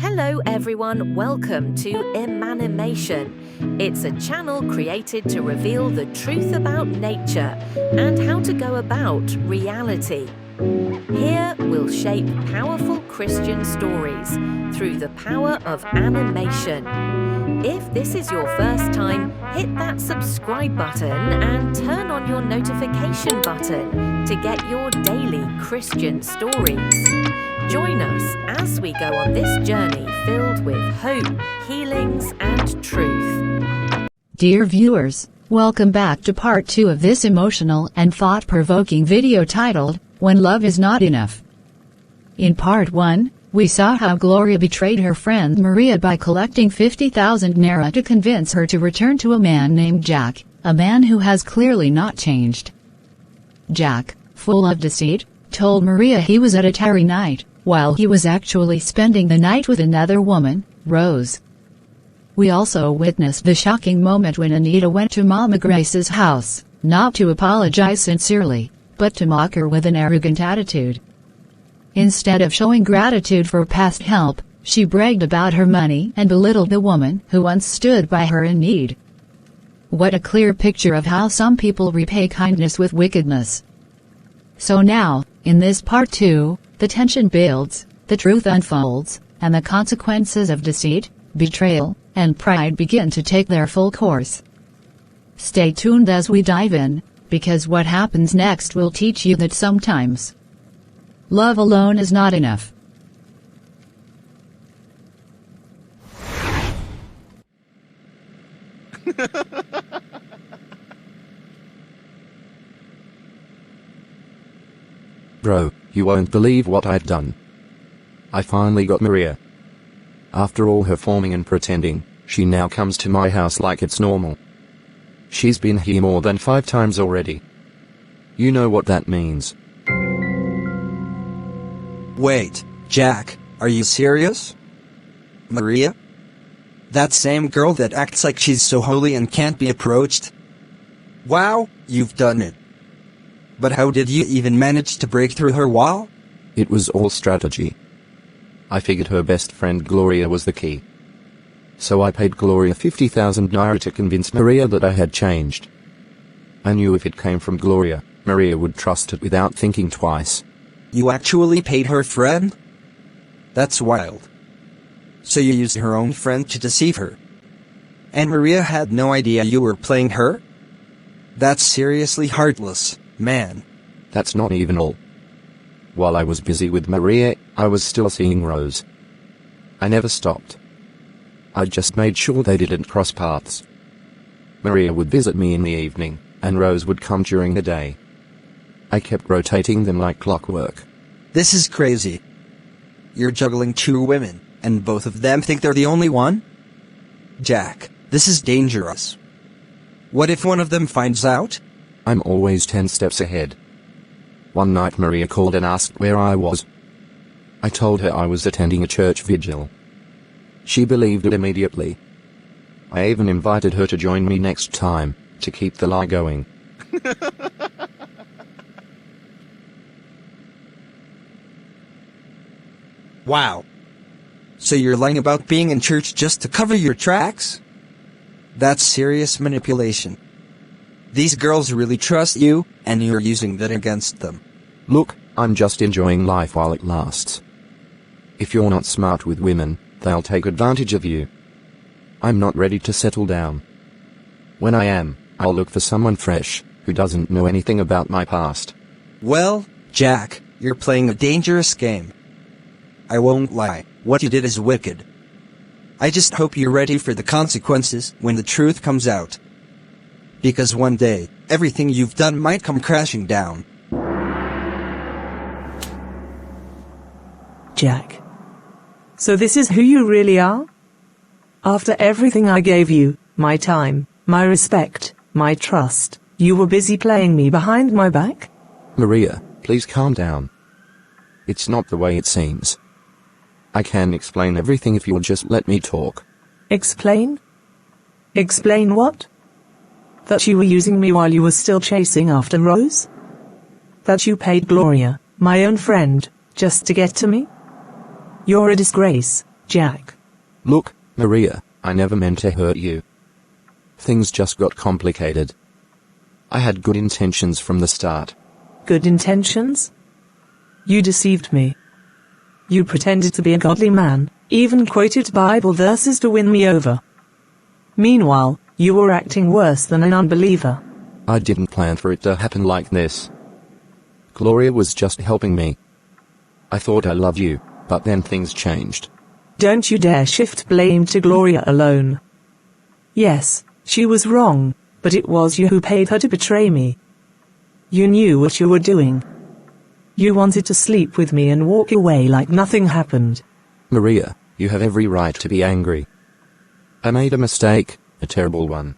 Hello everyone, welcome to Imanimation. It's a channel created to reveal the truth about nature and how to go about reality. Here we'll shape powerful Christian stories through the power of animation. If this is your first time, hit that subscribe button and turn on your notification button to get your daily Christian stories. Join us as we go on this journey filled with hope, healings, and truth. Dear viewers, welcome back to part 2 of this emotional and thought-provoking video titled, When Love Is Not Enough. In part 1, we saw how Gloria betrayed her friend Maria by collecting 50,000 naira to convince her to return to a man named Jack, a man who has clearly not changed. Jack, full of deceit, told Maria he was at a tarry night, while he was actually spending the night with another woman, Rose. We also witnessed the shocking moment when Anita went to Mama Grace's house, not to apologize sincerely, but to mock her with an arrogant attitude. Instead of showing gratitude for past help, she bragged about her money and belittled the woman who once stood by her in need. What a clear picture of how some people repay kindness with wickedness. So now, in this part 2, the tension builds, the truth unfolds, and the consequences of deceit, betrayal, and pride begin to take their full course. Stay tuned as we dive in, because what happens next will teach you that sometimes love alone is not enough. Bro, you won't believe what I've done. I finally got Maria. After all her forming and pretending, she now comes to my house like it's normal. She's been here more than 5 times already. You know what that means. Wait, Jack, are you serious? Maria? That same girl that acts like she's so holy and can't be approached? Wow, you've done it. But how did you even manage to break through her wall? It was all strategy. I figured her best friend Gloria was the key. So I paid Gloria 50,000 naira to convince Maria that I had changed. I knew if it came from Gloria, Maria would trust it without thinking twice. You actually paid her friend? That's wild. So you used her own friend to deceive her. And Maria had no idea you were playing her? That's seriously heartless, man. That's not even all. While I was busy with Maria, I was still seeing Rose. I never stopped. I just made sure they didn't cross paths. Maria would visit me in the evening, and Rose would come during the day. I kept rotating them like clockwork. This is crazy. You're juggling 2 women, and both of them think they're the only one? Jack, this is dangerous. What if one of them finds out? I'm always 10 steps ahead. One night Maria called and asked where I was. I told her I was attending a church vigil. She believed it immediately. I even invited her to join me next time, to keep the lie going. Wow. So you're lying about being in church just to cover your tracks? That's serious manipulation. These girls really trust you, and you're using that against them. Look, I'm just enjoying life while it lasts. If you're not smart with women, they'll take advantage of you. I'm not ready to settle down. When I am, I'll look for someone fresh, who doesn't know anything about my past. Well, Jack, you're playing a dangerous game. I won't lie, what you did is wicked. I just hope you're ready for the consequences when the truth comes out. Because one day, everything you've done might come crashing down. Jack. So this is who you really are? After everything I gave you, my time, my respect, my trust, you were busy playing me behind my back? Maria, please calm down. It's not the way it seems. I can explain everything if you'll just let me talk. Explain? Explain what? That you were using me while you were still chasing after Rose? That you paid Gloria, my own friend, just to get to me? You're a disgrace, Jack. Look, Maria, I never meant to hurt you. Things just got complicated. I had good intentions from the start. Good intentions? You deceived me. You pretended to be a godly man, even quoted Bible verses to win me over. Meanwhile, you were acting worse than an unbeliever. I didn't plan for it to happen like this. Gloria was just helping me. I thought I loved you, but then things changed. Don't you dare shift blame to Gloria alone. Yes, she was wrong, but it was you who paid her to betray me. You knew what you were doing. You wanted to sleep with me and walk away like nothing happened. Maria, you have every right to be angry. I made a mistake, a terrible one.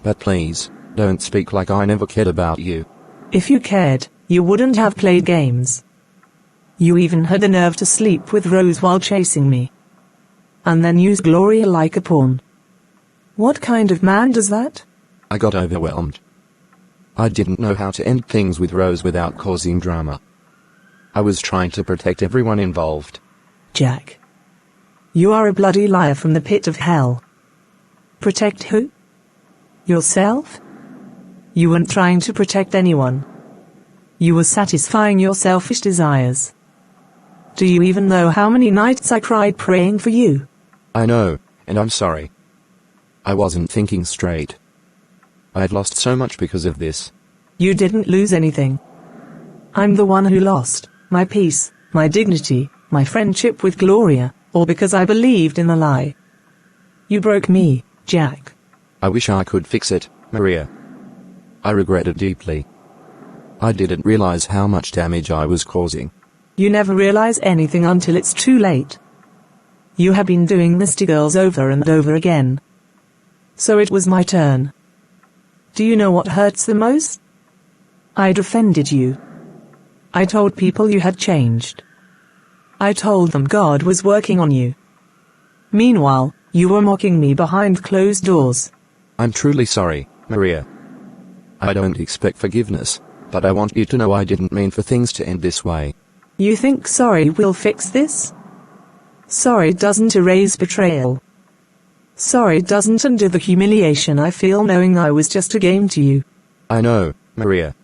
But please, don't speak like I never cared about you. If you cared, you wouldn't have played games. You even had the nerve to sleep with Rose while chasing me. And then use Gloria like a pawn. What kind of man does that? I got overwhelmed. I didn't know how to end things with Rose without causing drama. I was trying to protect everyone involved. Jack. You are a bloody liar from the pit of hell. Protect who? Yourself? You weren't trying to protect anyone. You were satisfying your selfish desires. Do you even know how many nights I cried praying for you? I know, and I'm sorry. I wasn't thinking straight. I had lost so much because of this. You didn't lose anything. I'm the one who lost my peace, my dignity, my friendship with Gloria, all because I believed in the lie. You broke me, Jack. I wish I could fix it, Maria. I regret it deeply. I didn't realize how much damage I was causing. You never realize anything until it's too late. You have been doing this to girls over and over again. So it was my turn. Do you know what hurts the most? I defended you. I told people you had changed. I told them God was working on you. Meanwhile, you were mocking me behind closed doors. I'm truly sorry, Maria. I don't expect forgiveness, but I want you to know I didn't mean for things to end this way. You think sorry will fix this? Sorry doesn't erase betrayal. Sorry doesn't undo the humiliation I feel knowing I was just a game to you. I know, Maria.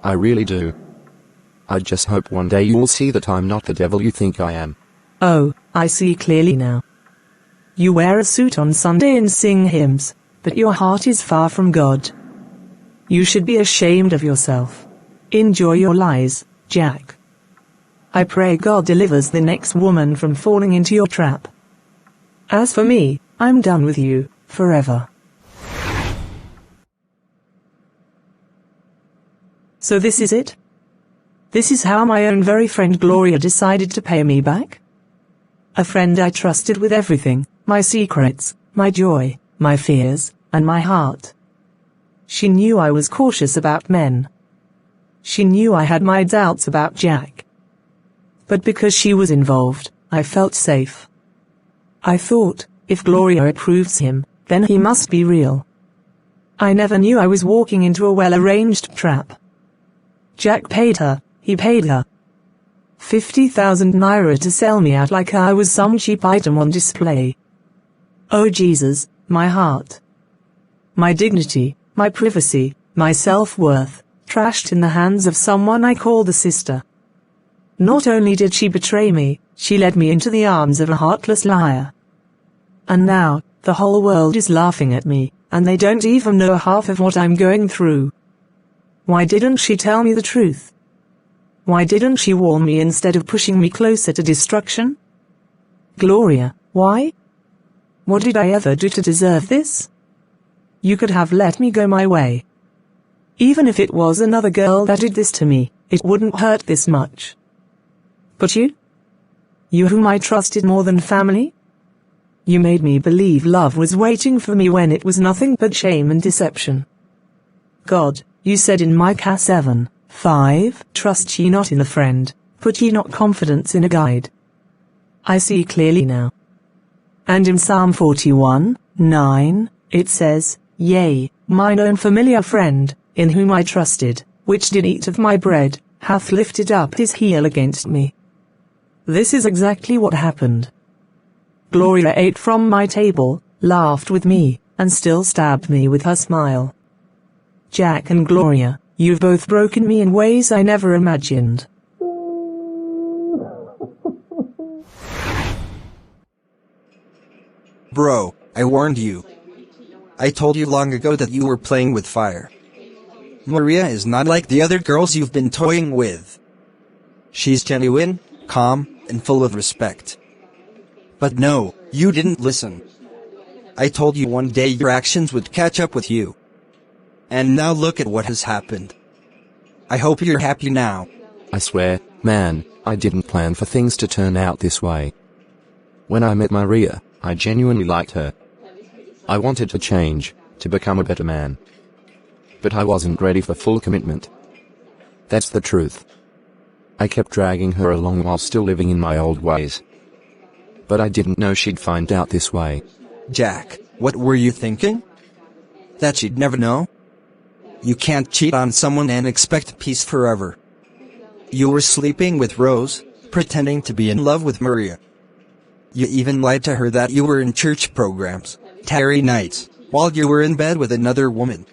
I really do. I just hope one day you'll see that I'm not the devil you think I am. Oh, I see clearly now. You wear a suit on Sunday and sing hymns, but your heart is far from God. You should be ashamed of yourself. Enjoy your lies, Jack. I pray God delivers the next woman from falling into your trap. As for me, I'm done with you, forever. So this is it? This is how my own very friend Gloria decided to pay me back? A friend I trusted with everything, my secrets, my joy, my fears, and my heart. She knew I was cautious about men. She knew I had my doubts about Jack. But because she was involved, I felt safe. I thought, if Gloria approves him, then he must be real. I never knew I was walking into a well-arranged trap. Jack paid her, he paid her. 50,000 naira to sell me out like I was some cheap item on display. Oh Jesus, my heart. My dignity, my privacy, my self-worth, trashed in the hands of someone I called a sister. Not only did she betray me, she led me into the arms of a heartless liar. And now, the whole world is laughing at me, and they don't even know half of what I'm going through. Why didn't she tell me the truth? Why didn't she warn me instead of pushing me closer to destruction? Gloria, why? What did I ever do to deserve this? You could have let me go my way. Even if it was another girl that did this to me, it wouldn't hurt this much. But you? You whom I trusted more than family? You made me believe love was waiting for me when it was nothing but shame and deception. God, you said in Micah 7:5, trust ye not in a friend, put ye not confidence in a guide. I see clearly now. And in Psalm 41:9, it says, Yea, mine own familiar friend, in whom I trusted, which did eat of my bread, hath lifted up his heel against me. This is exactly what happened. Gloria ate from my table, laughed with me, and still stabbed me with her smile. Jack and Gloria, you've both broken me in ways I never imagined. Bro, I warned you. I told you long ago that you were playing with fire. Maria is not like the other girls you've been toying with. She's genuine, calm, and full of respect. But no, you didn't listen. I told you one day your actions would catch up with you. And now look at what has happened. I hope you're happy now. I swear, man, I didn't plan for things to turn out this way. When I met Maria, I genuinely liked her. I wanted to change, to become a better man. But I wasn't ready for full commitment. That's the truth. I kept dragging her along while still living in my old ways. But I didn't know she'd find out this way. Jack, what were you thinking? That she'd never know? You can't cheat on someone and expect peace forever. You were sleeping with Rose, pretending to be in love with Maria. You even lied to her that you were in church programs, tarry nights, while you were in bed with another woman.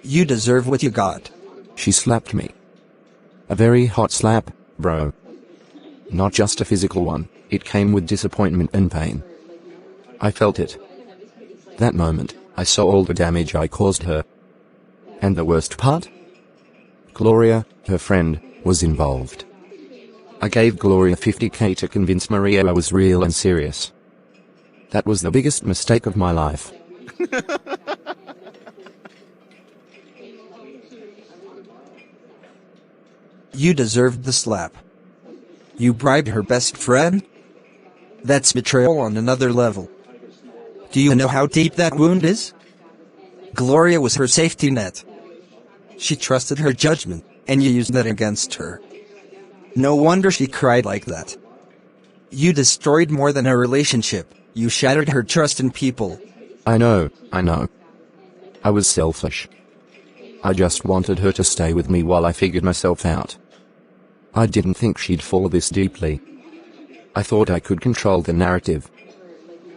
You deserve what you got. She slapped me. A very hot slap, bro. Not just a physical one, it came with disappointment and pain. I felt it. That moment, I saw all the damage I caused her. And the worst part? Gloria, her friend, was involved. I gave Gloria $50K to convince Maria I was real and serious. That was the biggest mistake of my life. You deserved the slap. You bribed her best friend? That's betrayal on another level. Do you know how deep that wound is? Gloria was her safety net. She trusted her judgment, and you used that against her. No wonder she cried like that. You destroyed more than a relationship, you shattered her trust in people. I know. I was selfish. I just wanted her to stay with me while I figured myself out. I didn't think she'd fall this deeply. I thought I could control the narrative.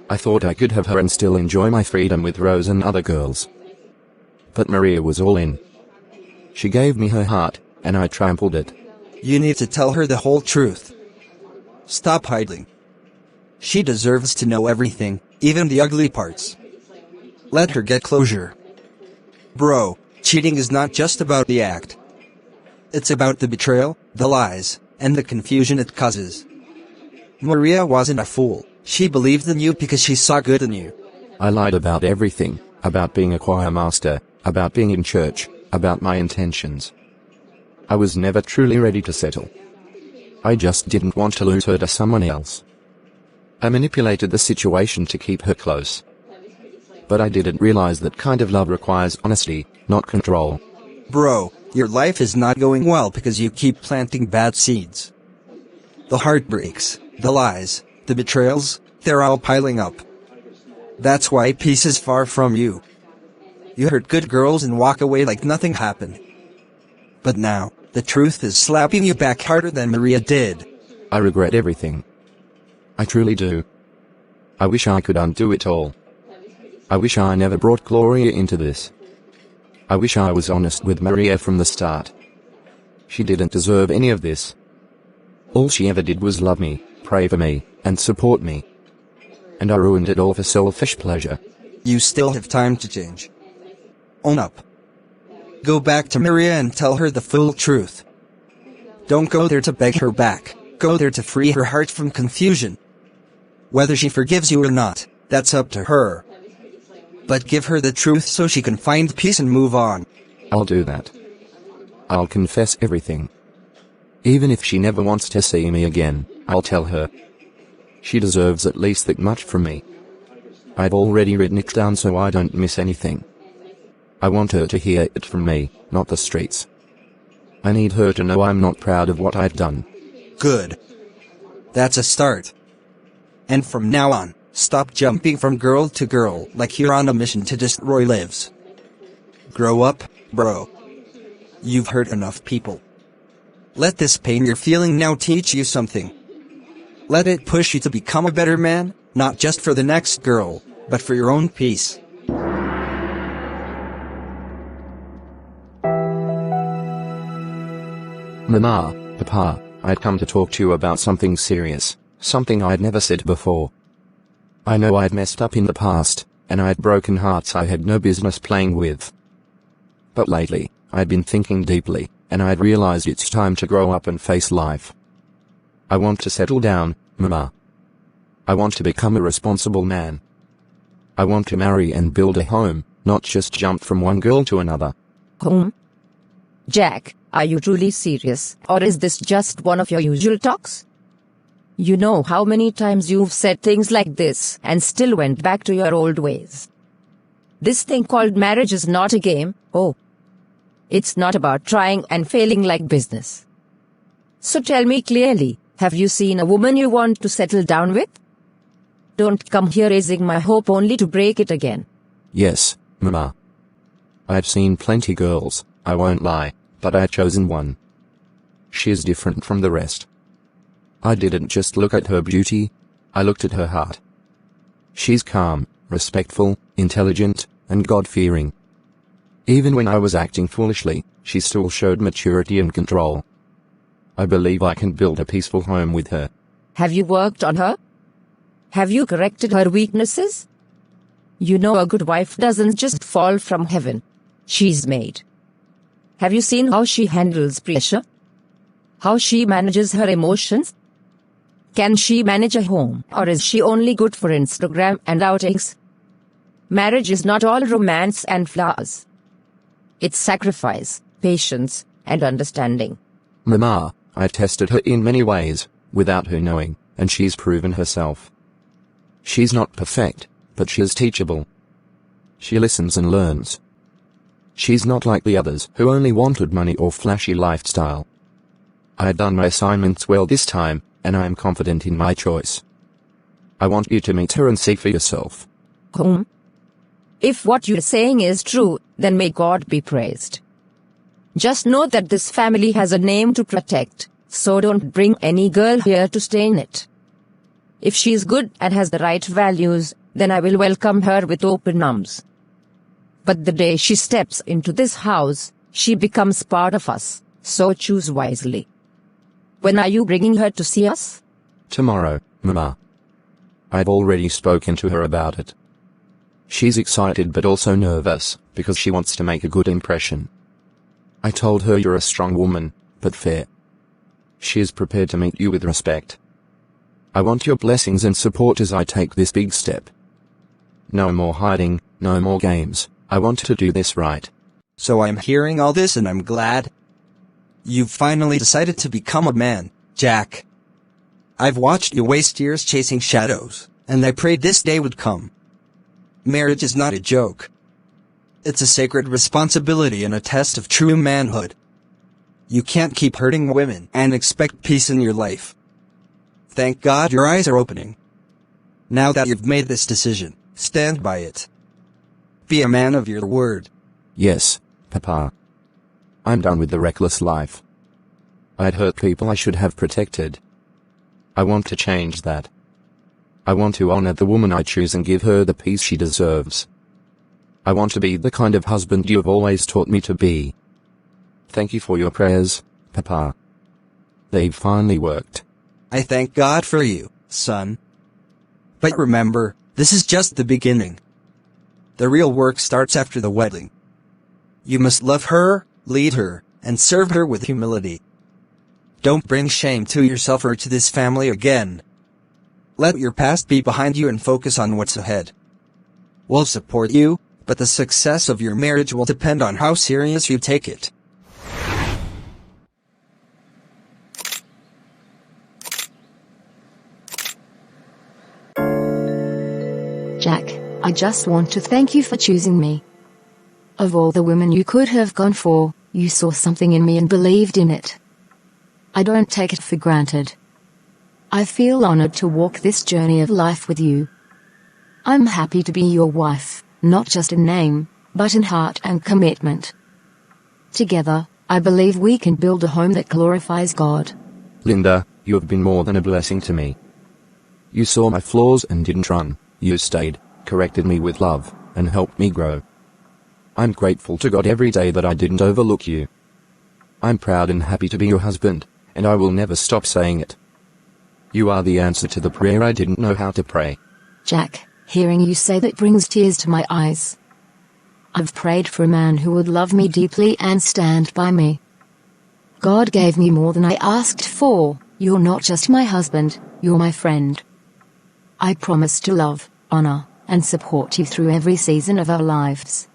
I thought I could have her and still enjoy my freedom with Rose and other girls. But Maria was all in. She gave me her heart, and I trampled it. You need to tell her the whole truth. Stop hiding. She deserves to know everything, even the ugly parts. Let her get closure. Bro, cheating is not just about the act. It's about the betrayal, the lies, and the confusion it causes. Maria wasn't a fool. She believed in you because she saw good in you. I lied about everything, about being a choir master, about being in church, about my intentions. I was never truly ready to settle. I just didn't want to lose her to someone else. I manipulated the situation to keep her close. But I didn't realize that kind of love requires honesty, not control. Bro, your life is not going well because you keep planting bad seeds. The heartbreaks, the lies, the betrayals, they're all piling up. That's why peace is far from you. You hurt good girls and walk away like nothing happened. But now, the truth is slapping you back harder than Maria did. I regret everything. I truly do. I wish I could undo it all. I wish I never brought Gloria into this. I wish I was honest with Maria from the start. She didn't deserve any of this. All she ever did was love me, pray for me, and support me. And I ruined it all for selfish pleasure. You still have time to change. Own up. Go back to Maria and tell her the full truth. Don't go there to beg her back. Go there to free her heart from confusion. Whether she forgives you or not, that's up to her. But give her the truth so she can find peace and move on. I'll do that. I'll confess everything. Even if she never wants to see me again, I'll tell her. She deserves at least that much from me. I've already written it down so I don't miss anything. I want her to hear it from me, not the streets. I need her to know I'm not proud of what I've done. Good. That's a start. And from now on, stop jumping from girl to girl like you're on a mission to destroy lives. Grow up, bro. You've hurt enough people. Let this pain you're feeling now teach you something. Let it push you to become a better man, Not just for the next girl, but for your own peace. Mama, Papa, I'd come to talk to you about something serious, something I'd never said before. I know I'd messed up in the past, and I'd broken hearts I had no business playing with. But lately, I'd been thinking deeply, and I'd realized it's time to grow up and face life. I want to settle down, Mama. I want to become a responsible man. I want to marry and build a home, not just jump from one girl to another. Home? Jack, are you truly serious, or is this just one of your usual talks? You know how many times you've said things like this and still went back to your old ways. This thing called marriage is not a game, oh. It's not about trying and failing like business. So tell me clearly, have you seen a woman you want to settle down with? Don't come here raising my hope only to break it again. Yes, Mama. I've seen plenty girls, I won't lie, but I've chosen one. She's different from the rest. I didn't just look at her beauty, I looked at her heart. She's calm, respectful, intelligent, and God-fearing. Even when I was acting foolishly, she still showed maturity and control. I believe I can build a peaceful home with her. Have you worked on her? Have you corrected her weaknesses? You know a good wife doesn't just fall from heaven. She's made. Have you seen how she handles pressure? How she manages her emotions? Can she manage a home, or is she only good for Instagram and outings? Marriage is not all romance and flowers. It's sacrifice, patience, and understanding. Mama, I tested her in many ways, without her knowing, and she's proven herself. She's not perfect, but she is teachable. She listens and learns. She's not like the others who only wanted money or flashy lifestyle. I've done my assignments well this time, and I am confident in my choice. I want you to meet her and see for yourself. If what you're saying is true, then may God be praised. Just know that this family has a name to protect, so don't bring any girl here to stain it. If she's good and has the right values, then I will welcome her with open arms. But the day she steps into this house, she becomes part of us, so choose wisely. When are you bringing her to see us? Tomorrow, Mama. I've already spoken to her about it. She's excited but also nervous, because she wants to make a good impression. I told her you're a strong woman, but fair. She is prepared to meet you with respect. I want your blessings and support as I take this big step. No more hiding, no more games. I want to do this right. So I'm hearing all this and I'm glad. You've finally decided to become a man, Jack. I've watched you waste years chasing shadows, and I prayed this day would come. Marriage is not a joke. It's a sacred responsibility and a test of true manhood. You can't keep hurting women and expect peace in your life. Thank God your eyes are opening. Now that you've made this decision, stand by it. Be a man of your word. Yes, Papa. I'm done with the reckless life. I'd hurt people I should have protected. I want to change that. I want to honor the woman I choose and give her the peace she deserves. I want to be the kind of husband you've always taught me to be. Thank you for your prayers, Papa. They've finally worked. I thank God for you, son. But remember, this is just the beginning. The real work starts after the wedding. You must love her, lead her, and serve her with humility. Don't bring shame to yourself or to this family again. Let your past be behind you and focus on what's ahead. We'll support you, but the success of your marriage will depend on how serious you take it. Jack, I just want to thank you for choosing me. Of all the women you could have gone for, you saw something in me and believed in it. I don't take it for granted. I feel honored to walk this journey of life with you. I'm happy to be your wife, not just in name, but in heart and commitment. Together, I believe we can build a home that glorifies God. Linda, you have been more than a blessing to me. You saw my flaws and didn't run. You stayed, corrected me with love, and helped me grow. I'm grateful to God every day that I didn't overlook you. I'm proud and happy to be your husband, and I will never stop saying it. You are the answer to the prayer I didn't know how to pray. Jack, hearing you say that brings tears to my eyes. I've prayed for a man who would love me deeply and stand by me. God gave me more than I asked for. You're not just my husband, you're my friend. I promise to love, honor, and support you through every season of our lives.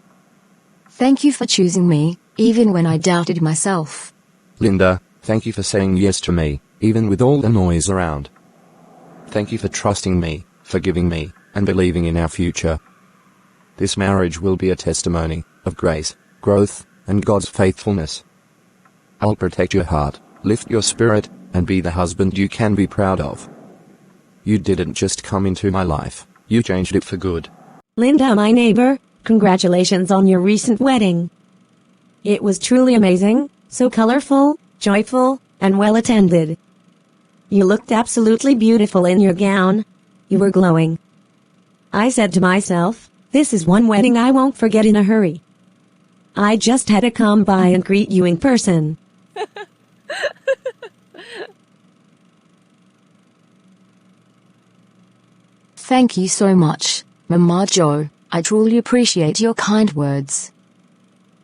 Thank you for choosing me, even when I doubted myself. Linda, thank you for saying yes to me, even with all the noise around. Thank you for trusting me, forgiving me, and believing in our future. This marriage will be a testimony of grace, growth, and God's faithfulness. I'll protect your heart, lift your spirit, and be the husband you can be proud of. You didn't just come into my life, you changed it for good. Linda, my neighbor, congratulations on your recent wedding. It was truly amazing, so colorful, joyful, and well attended. You looked absolutely beautiful in your gown. You were glowing. I said to myself, this is one wedding I won't forget in a hurry. I just had to come by and greet you in person. Thank you so much, Mama Jo. I truly appreciate your kind words.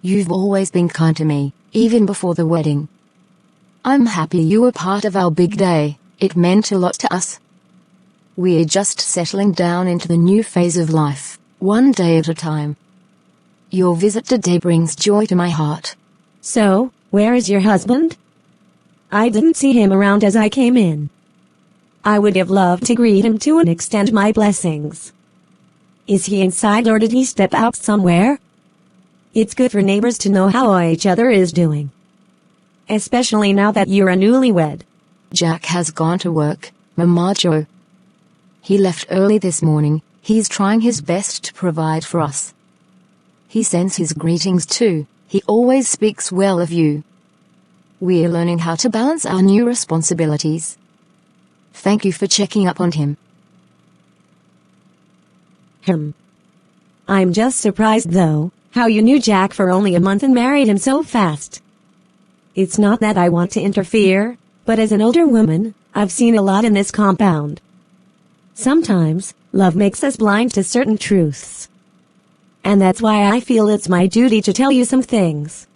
You've always been kind to me, even before the wedding. I'm happy you were part of our big day. It meant a lot to us. We're just settling down into the new phase of life, one day at a time. Your visit today brings joy to my heart. So, where is your husband? I didn't see him around as I came in. I would have loved to greet him too and extend my blessings. Is he inside or did he step out somewhere? It's good for neighbors to know how each other is doing. Especially now that you're a newlywed. Jack has gone to work, Mama Jo. He left early this morning. He's trying his best to provide for us. He sends his greetings too. He always speaks well of you. We're learning how to balance our new responsibilities. Thank you for checking up on him. I'm just surprised though, how you knew Jack for only a month and married him so fast. It's not that I want to interfere, but as an older woman, I've seen a lot in this compound. Sometimes, love makes us blind to certain truths. And that's why I feel it's my duty to tell you some things.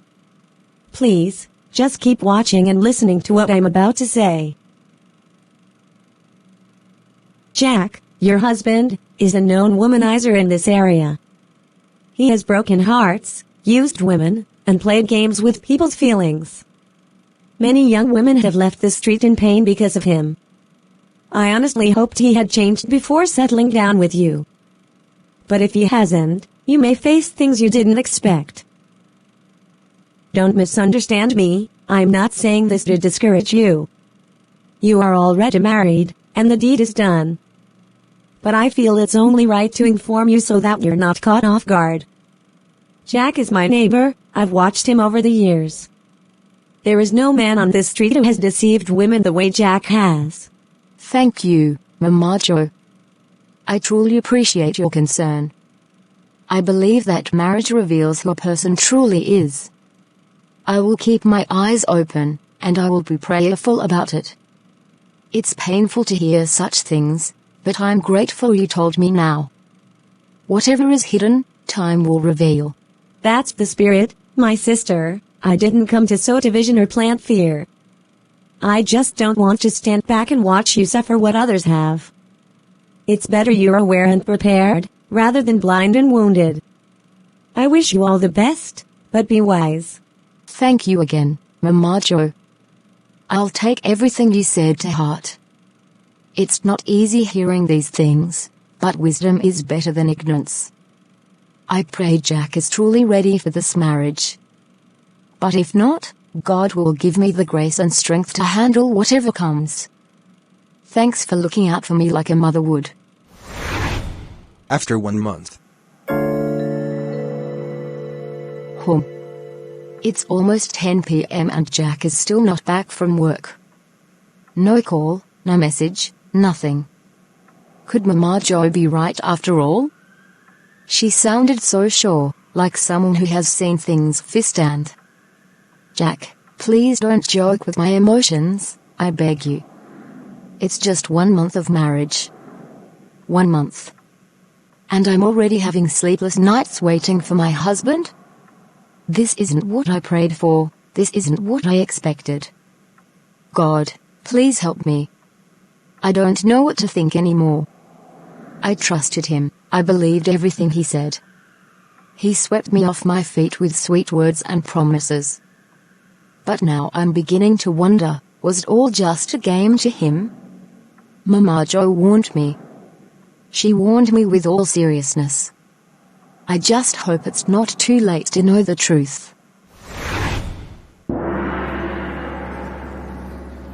Please, just keep watching and listening to what I'm about to say. Jack, your husband, is a known womanizer in this area. He has broken hearts, used women, and played games with people's feelings. Many young women have left the street in pain because of him. I honestly hoped he had changed before settling down with you. But if he hasn't, you may face things you didn't expect. Don't misunderstand me, I'm not saying this to discourage you. You are already married, and the deed is done. But I feel it's only right to inform you so that you're not caught off guard. Jack is my neighbor, I've watched him over the years. There is no man on this street who has deceived women the way Jack has. Thank you, Mama Jo. I truly appreciate your concern. I believe that marriage reveals who a person truly is. I will keep my eyes open, and I will be prayerful about it. It's painful to hear such things, but I'm grateful you told me now. Whatever is hidden, time will reveal. That's the spirit, my sister. I didn't come to sow division or plant fear. I just don't want to stand back and watch you suffer what others have. It's better you're aware and prepared, rather than blind and wounded. I wish you all the best, but be wise. Thank you again, Mama Jo. I'll take everything you said to heart. It's not easy hearing these things, but wisdom is better than ignorance. I pray Jack is truly ready for this marriage. But if not, God will give me the grace and strength to handle whatever comes. Thanks for looking out for me like a mother would. After 1 month. It's almost 10 p.m. and Jack is still not back from work. No call, no message, nothing. Could Mama Jo be right after all? She sounded so sure, like someone who has seen things firsthand. Jack, please don't joke with my emotions, I beg you. It's just 1 month of marriage. 1 month. And I'm already having sleepless nights waiting for my husband? This isn't what I prayed for, this isn't what I expected. God, please help me. I don't know what to think anymore. I trusted him, I believed everything he said. He swept me off my feet with sweet words and promises. But now I'm beginning to wonder, was it all just a game to him? Mama Jo warned me. She warned me with all seriousness. I just hope it's not too late to know the truth.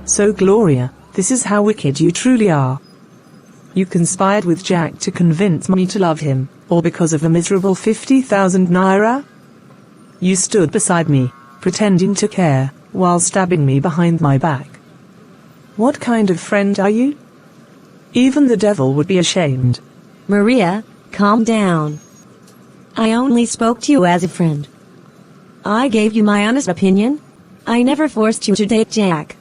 So Gloria, this is how wicked you truly are. You conspired with Jack to convince me to love him, all because of a miserable 50,000 naira? You stood beside me, pretending to care, while stabbing me behind my back. What kind of friend are you? Even the devil would be ashamed. Maria, calm down. I only spoke to you as a friend. I gave you my honest opinion. I never forced you to date Jack.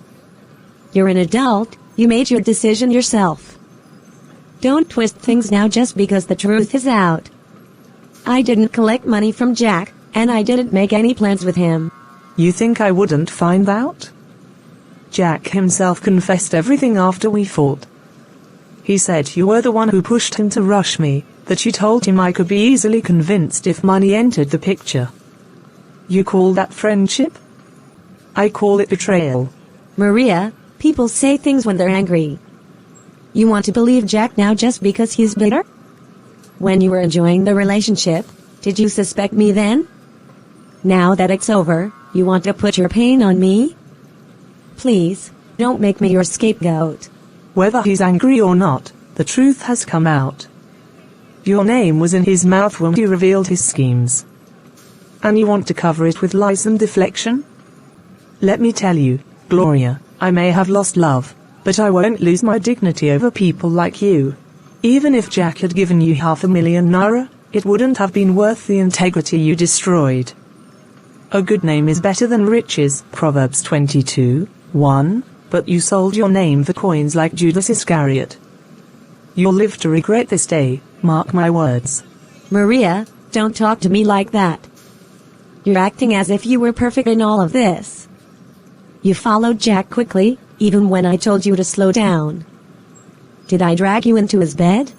You're an adult, you made your decision yourself. Don't twist things now just because the truth is out. I didn't collect money from Jack, and I didn't make any plans with him. You think I wouldn't find out? Jack himself confessed everything after we fought. He said you were the one who pushed him to rush me, that you told him I could be easily convinced if money entered the picture. You call that friendship? I call it betrayal. Maria, people say things when they're angry. You want to believe Jack now just because he's bitter? When you were enjoying the relationship, did you suspect me then? Now that it's over, you want to put your pain on me? Please, don't make me your scapegoat. Whether he's angry or not, the truth has come out. Your name was in his mouth when he revealed his schemes. And you want to cover it with lies and deflection? Let me tell you, Gloria, I may have lost love, but I won't lose my dignity over people like you. Even if Jack had given you 500,000 naira, it wouldn't have been worth the integrity you destroyed. A good name is better than riches, Proverbs 22:1, but you sold your name for coins like Judas Iscariot. You'll live to regret this day, mark my words. Maria, don't talk to me like that. You're acting as if you were perfect in all of this. You followed Jack quickly, even when I told you to slow down. Did I drag you into his bed?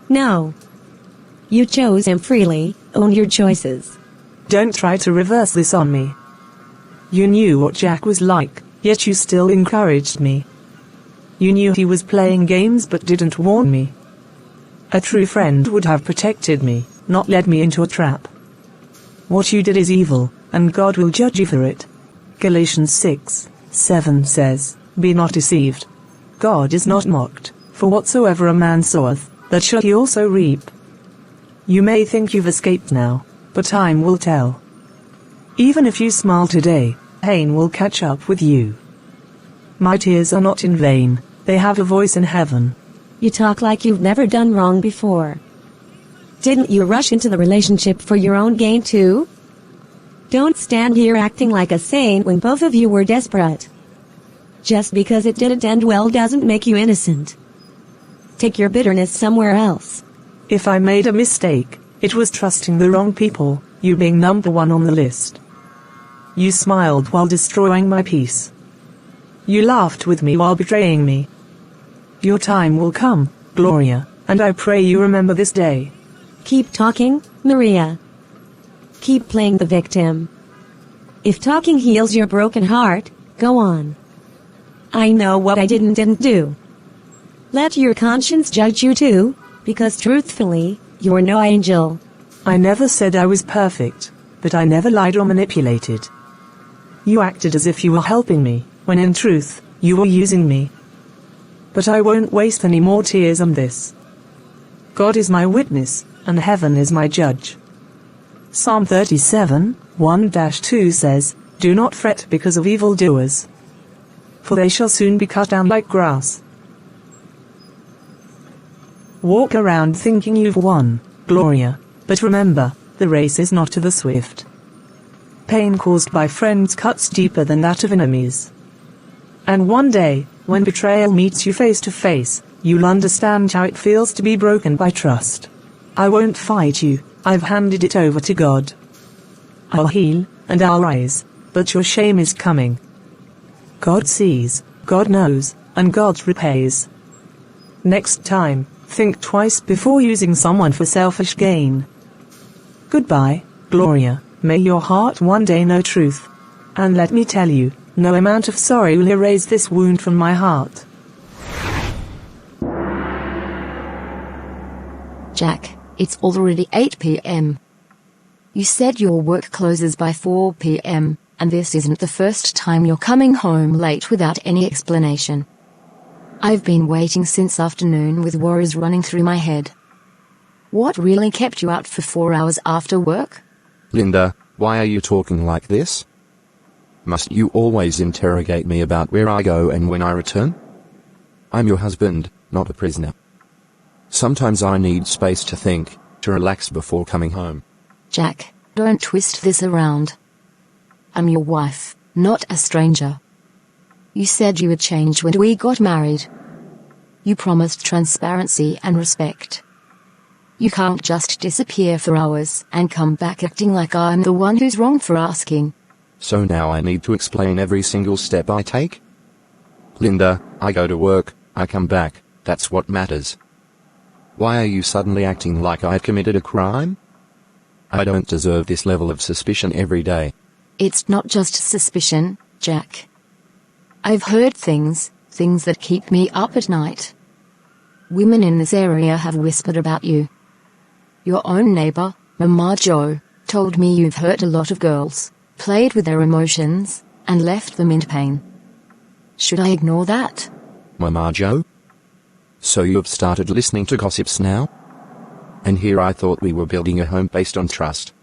No. You chose him freely, own your choices. Don't try to reverse this on me. You knew what Jack was like, yet you still encouraged me. You knew he was playing games but didn't warn me. A true friend would have protected me, not led me into a trap. What you did is evil, and God will judge you for it. Galatians 6:7 says, Be not deceived. God is not mocked, for whatsoever a man soweth, that shall he also reap. You may think you've escaped now, but time will tell. Even if you smile today, pain will catch up with you. My tears are not in vain, they have a voice in heaven. You talk like you've never done wrong before. Didn't you rush into the relationship for your own gain too? Don't stand here acting like a saint when both of you were desperate. Just because it didn't end well doesn't make you innocent. Take your bitterness somewhere else. If I made a mistake, it was trusting the wrong people, you being number one on the list. You smiled while destroying my peace. You laughed with me while betraying me. Your time will come, Gloria, and I pray you remember this day. Keep talking, Maria. Keep playing the victim. If talking heals your broken heart, go on. I know what I didn't do. Let your conscience judge you too, because truthfully, you're no angel. I never said I was perfect, but I never lied or manipulated. You acted as if you were helping me, when in truth, you were using me. But I won't waste any more tears on this. God is my witness, and heaven is my judge. Psalm 37:1-2 says, Do not fret because of evildoers, for they shall soon be cut down like grass. Walk around thinking you've won, Gloria, but remember, the race is not to the swift. Pain caused by friends cuts deeper than that of enemies. And one day, when betrayal meets you face to face, you'll understand how it feels to be broken by trust. I won't fight you, I've handed it over to God. I'll heal, and I'll rise, but your shame is coming. God sees, God knows, and God repays. Next time, think twice before using someone for selfish gain. Goodbye, Gloria, may your heart one day know truth. And let me tell you, no amount of sorry will erase this wound from my heart. Jack, it's already 8 p.m. You said your work closes by 4 p.m., and this isn't the first time you're coming home late without any explanation. I've been waiting since afternoon with worries running through my head. What really kept you out for 4 hours after work? Linda, why are you talking like this? Must you always interrogate me about where I go and when I return? I'm your husband, not a prisoner. Sometimes I need space to think, to relax before coming home. Jack, don't twist this around. I'm your wife, not a stranger. You said you would change when we got married. You promised transparency and respect. You can't just disappear for hours and come back acting like I'm the one who's wrong for asking. So now I need to explain every single step I take? Linda, I go to work, I come back, that's what matters. Why are you suddenly acting like I've committed a crime? I don't deserve this level of suspicion every day. It's not just suspicion, Jack. I've heard things that keep me up at night. Women in this area have whispered about you. Your own neighbor, Mama Jo, told me you've hurt a lot of girls, played with their emotions, and left them in pain. Should I ignore that? Mama Jo? So you've started listening to gossips now? And here I thought we were building a home based on trust.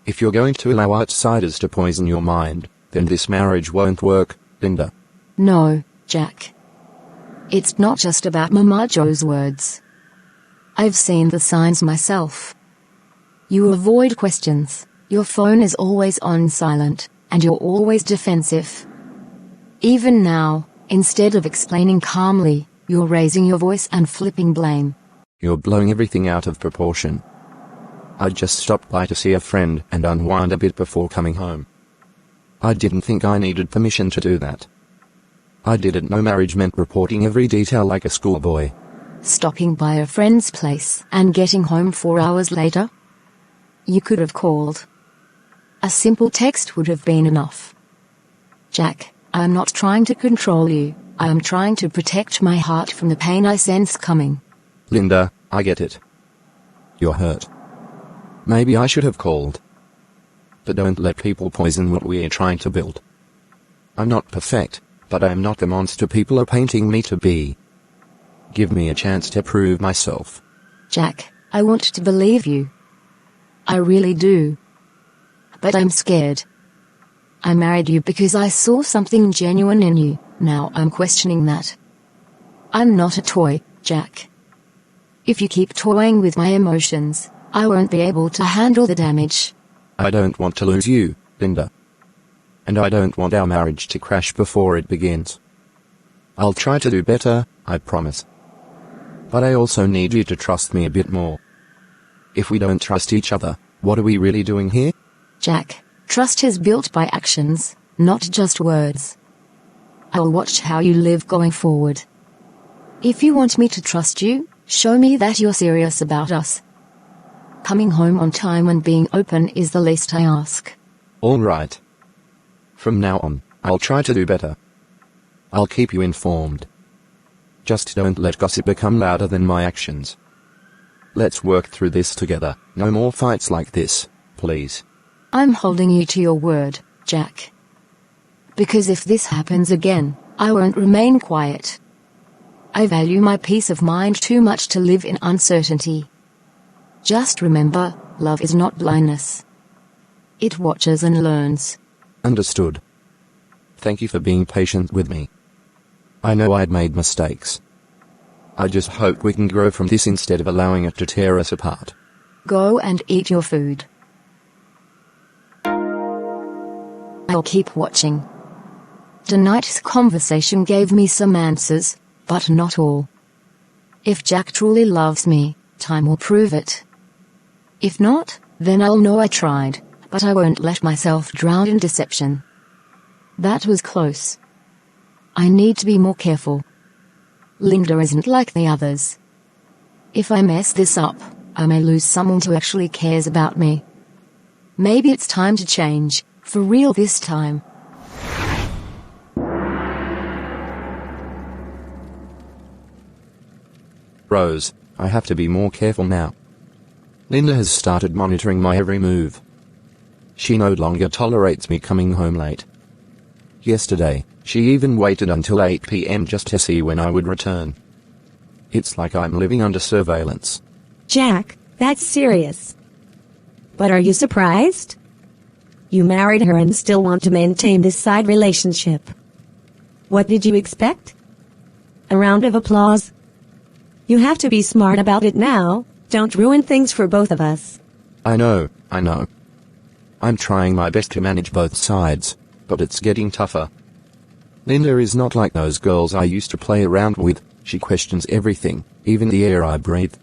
If you're going to allow outsiders to poison your mind, then this marriage won't work, Linda. No, Jack. It's not just about Mama Jo's words. I've seen the signs myself. You avoid questions, your phone is always on silent, and you're always defensive. Even now, instead of explaining calmly, you're raising your voice and flipping blame. You're blowing everything out of proportion. I just stopped by to see a friend and unwind a bit before coming home. I didn't think I needed permission to do that. I didn't know marriage meant reporting every detail like a schoolboy. Stopping by a friend's place and getting home 4 hours later? You could have called. A simple text would have been enough. Jack, I am not trying to control you. I am trying to protect my heart from the pain I sense coming. Linda, I get it. You're hurt. Maybe I should have called. But don't let people poison what we're trying to build. I'm not perfect, but I'm not the monster people are painting me to be. Give me a chance to prove myself. Jack, I want to believe you. I really do. But I'm scared. I married you because I saw something genuine in you. Now I'm questioning that. I'm not a toy, Jack. If you keep toying with my emotions, I won't be able to handle the damage. I don't want to lose you, Linda. And I don't want our marriage to crash before it begins. I'll try to do better, I promise. But I also need you to trust me a bit more. If we don't trust each other, what are we really doing here? Jack, trust is built by actions, not just words. I'll watch how you live going forward. If you want me to trust you, show me that you're serious about us. Coming home on time and being open is the least I ask. All right. From now on, I'll try to do better. I'll keep you informed. Just don't let gossip become louder than my actions. Let's work through this together. No more fights like this, please. I'm holding you to your word, Jack. Because if this happens again, I won't remain quiet. I value my peace of mind too much to live in uncertainty. Just remember, love is not blindness. It watches and learns. Understood. Thank you for being patient with me. I know I'd made mistakes. I just hope we can grow from this instead of allowing it to tear us apart. Go and eat your food. I'll keep watching. Tonight's conversation gave me some answers, but not all. If Jack truly loves me, time will prove it. If not, then I'll know I tried, but I won't let myself drown in deception. That was close. I need to be more careful. Linda isn't like the others. If I mess this up, I may lose someone who actually cares about me. Maybe it's time to change, for real this time. Rose, I have to be more careful now. Linda has started monitoring my every move. She no longer tolerates me coming home late. Yesterday, she even waited until 8 p.m. just to see when I would return. It's like I'm living under surveillance. Jack, that's serious. But are you surprised? You married her and still want to maintain this side relationship. What did you expect? A round of applause? You have to be smart about it now. Don't ruin things for both of us. I know. I'm trying my best to manage both sides, but it's getting tougher. Linda is not like those girls I used to play around with. She questions everything, even the air I breathe.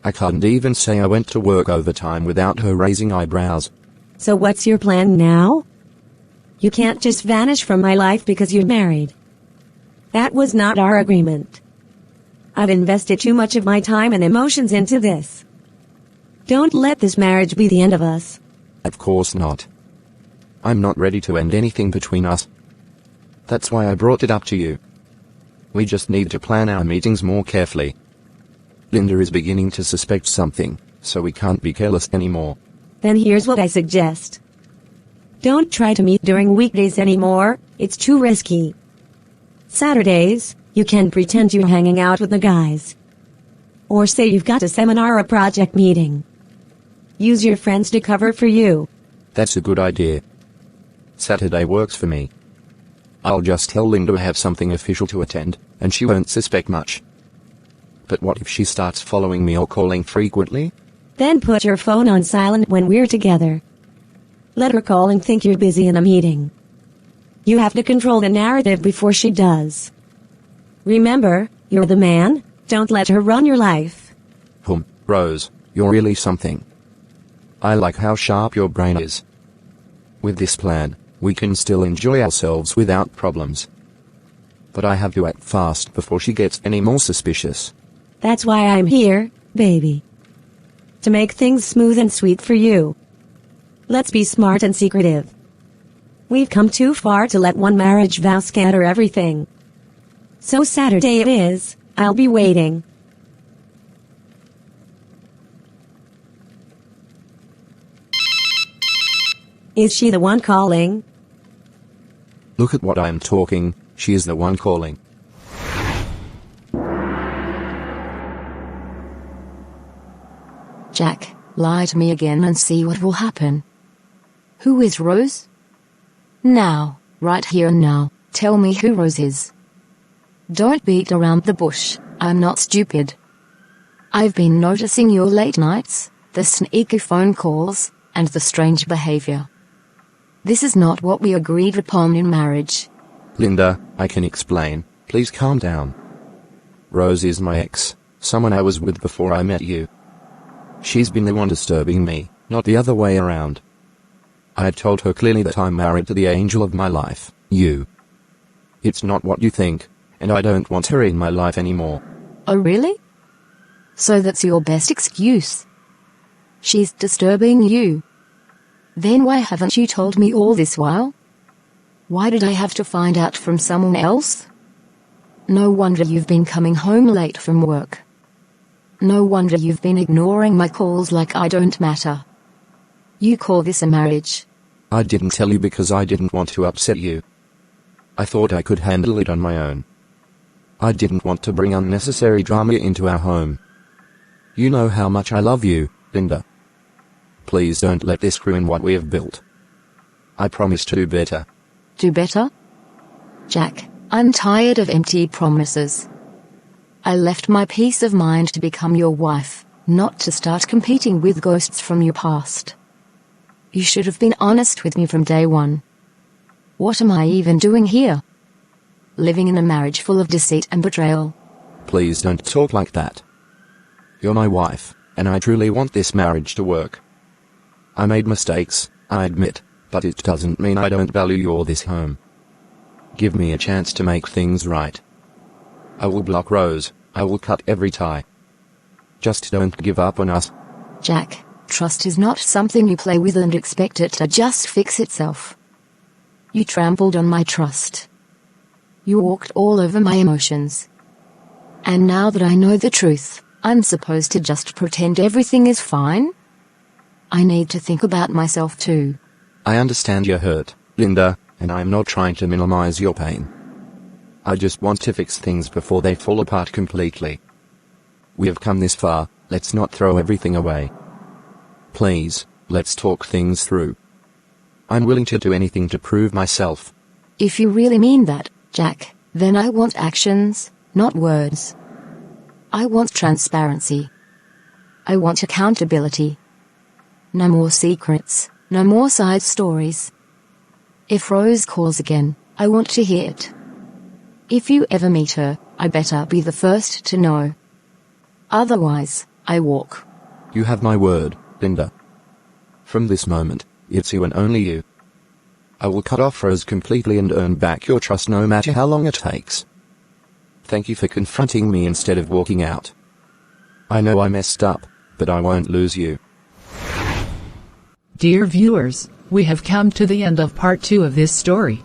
I can't even say I went to work overtime without her raising eyebrows. So what's your plan now? You can't just vanish from my life because you're married. That was not our agreement. I've invested too much of my time and emotions into this. Don't let this marriage be the end of us. Of course not. I'm not ready to end anything between us. That's why I brought it up to you. We just need to plan our meetings more carefully. Linda is beginning to suspect something, so we can't be careless anymore. Then here's what I suggest. Don't try to meet during weekdays anymore, it's too risky. Saturdays, you can pretend you're hanging out with the guys. Or say you've got a seminar or a project meeting. Use your friends to cover for you. That's a good idea. Saturday works for me. I'll just tell Linda I have something official to attend, and she won't suspect much. But what if she starts following me or calling frequently? Then put your phone on silent when we're together. Let her call and think you're busy in a meeting. You have to control the narrative before she does. Remember, you're the man, don't let her run your life. Rose, you're really something. I like how sharp your brain is. With this plan, we can still enjoy ourselves without problems. But I have to act fast before she gets any more suspicious. That's why I'm here, baby. To make things smooth and sweet for you. Let's be smart and secretive. We've come too far to let one marriage vow scatter everything. So Saturday it is, I'll be waiting. Is she the one calling? Look at what I am talking, she is the one calling. Jack, lie to me again and see what will happen. Who is Rose? Now, right here and now, tell me who Rose is. Don't beat around the bush, I'm not stupid. I've been noticing your late nights, the sneaky phone calls, and the strange behavior. This is not what we agreed upon in marriage. Linda, I can explain, please calm down. Rose is my ex, someone I was with before I met you. She's been the one disturbing me, not the other way around. I had told her clearly that I'm married to the angel of my life, you. It's not what you think, and I don't want her in my life anymore. Oh really? So that's your best excuse? She's disturbing you. Then why haven't you told me all this while? Why did I have to find out from someone else? No wonder you've been coming home late from work. No wonder you've been ignoring my calls like I don't matter. You call this a marriage? I didn't tell you because I didn't want to upset you. I thought I could handle it on my own. I didn't want to bring unnecessary drama into our home. You know how much I love you, Linda. Please don't let this ruin what we have built. I promise to do better. Do better? Jack, I'm tired of empty promises. I left my peace of mind to become your wife, not to start competing with ghosts from your past. You should have been honest with me from day one. What am I even doing here? Living in a marriage full of deceit and betrayal. Please don't talk like that. You're my wife, and I truly want this marriage to work. I made mistakes, I admit, but it doesn't mean I don't value you or this home. Give me a chance to make things right. I will block Rose, I will cut every tie. Just don't give up on us. Jack, trust is not something you play with and expect it to just fix itself. You trampled on my trust. You walked all over my emotions. And now that I know the truth, I'm supposed to just pretend everything is fine? I need to think about myself too. I understand you're hurt, Linda, and I'm not trying to minimize your pain. I just want to fix things before they fall apart completely. We have come this far, let's not throw everything away. Please, let's talk things through. I'm willing to do anything to prove myself. If you really mean that, Jack, then I want actions, not words. I want transparency. I want accountability. No more secrets, no more side stories. If Rose calls again, I want to hear it. If you ever meet her, I better be the first to know. Otherwise, I walk. You have my word, Linda. From this moment, it's you and only you. I will cut off Rose completely and earn back your trust no matter how long it takes. Thank you for confronting me instead of walking out. I know I messed up, but I won't lose you. Dear viewers, we have come to the end of part 2 of this story.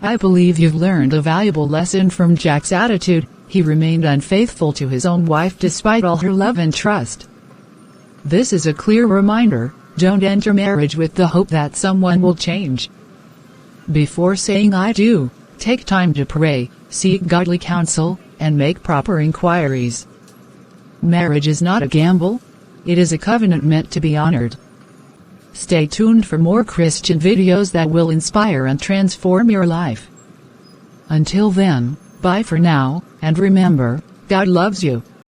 I believe you've learned a valuable lesson from Jack's attitude. He remained unfaithful to his own wife despite all her love and trust. This is a clear reminder, don't enter marriage with the hope that someone will change. Before saying I do, take time to pray, seek godly counsel, and make proper inquiries. Marriage is not a gamble. It is a covenant meant to be honored. Stay tuned for more Christian videos that will inspire and transform your life. Until then, bye for now, and remember, God loves you.